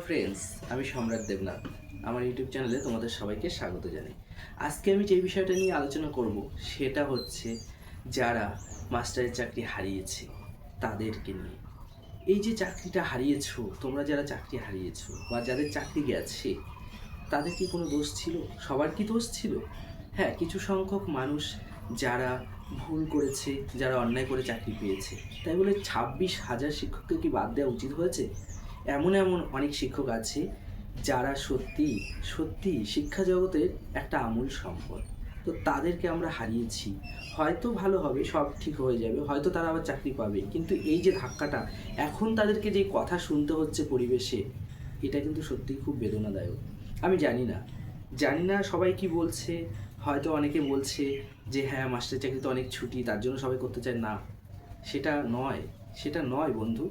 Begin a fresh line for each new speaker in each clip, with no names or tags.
Friends, আমি সম্রাট দেবনাথ। আমার ইউটিউব চ্যানেলে তোমাদের সবাইকে স্বাগত জানাই। আজকে আমি যে বিষয়টা নিয়ে আলোচনা করব সেটা হচ্ছে যারা মাস্টারের চাকরি হারিয়েছে তাদেরকে নিয়ে। এই যে চাকরিটা হারিয়েছো, তোমরা যারা চাকরি হারিয়েছো বা যাদের চাকরি গেছে, তাদের কি কোনো দোষ ছিল? সবার কি দোষ ছিল? হ্যাঁ, কিছু সংখ্যক মানুষ যারা ভুল করেছে, যারা অন্যায় করে চাকরি পেয়েছে, তাই বলে 26,000 শিক্ষককে কি বাদ দেওয়া উচিত হয়েছে? এমন এমন অনেক শিক্ষক আছে যারা সত্যি সত্যি শিক্ষা জগতের একটা আমূল সম্পদ। তো তাদেরকে আমরা হারিয়েছি। হয়তো ভালো হবে, সব ঠিক হয়ে যাবে, হয়তো তারা আবার চাকরি পাবে, কিন্তু এই যে ধাক্কাটা, এখন তাদেরকে যে কথা শুনতে হচ্ছে পরিবেশে, এটা কিন্তু সত্যিই খুব বেদনাদায়ক। আমি জানি না সবাই কি বলছে। হয়তো অনেকে বলছে যে হ্যাঁ, মাস্টার চাকরি তো অনেক ছুটি, তার জন্য সবাই করতে চায় না। সেটা নয়, সেটা নয় বন্ধু।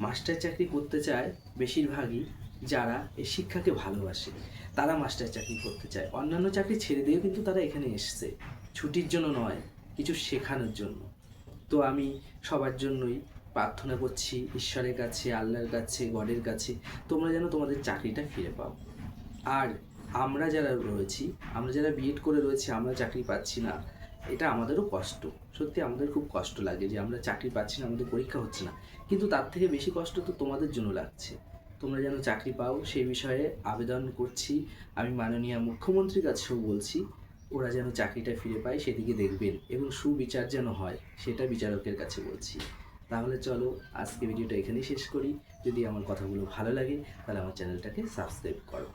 মাস্টার চাকরি করতে চায় বেশিরভাগই যারা এই শিক্ষাকে ভালোবাসে, তারা মাস্টার চাকরি করতে চায়। অন্যান্য চাকরি ছেড়ে দিয়েও কিন্তু তারা এখানে এসছে, ছুটির জন্য নয়, কিছু শেখানোর জন্য। তো আমি সবার জন্যই প্রার্থনা করছি ঈশ্বরের কাছে, আল্লাহর কাছে, গডের কাছে, তোমরা যেন তোমাদের চাকরিটা ফিরে পাও। আর আমরা যারা রয়েছি, আমরা যারা বিএড করে রয়েছি, আমরা চাকরি পাচ্ছি না, এটা আমাদেরও কষ্ট। সত্যি আমাদের খুব কষ্ট লাগে যে আমরা চাকরি পাচ্ছি না, আমাদের পরীক্ষা হচ্ছে না। কিন্তু তার থেকে বেশি কষ্ট তো তোমাদের জন্য লাগছে। তোমরা যেন চাকরি পাও সেই বিষয়ে আবেদন করছি। আমি মাননীয় মুখ্যমন্ত্রীর কাছেও বলছি, ওরা যেন চাকরিটা ফিরে পায় সেদিকে দেখবেন, এবং সুবিচার যেন হয় সেটা বিচারকের কাছে বলছি। তাহলে চলো আজকে ভিডিওটা এখানেই শেষ করি। যদি আমার কথাগুলো ভালো লাগে তাহলে আমার চ্যানেলটাকে সাবস্ক্রাইব করো।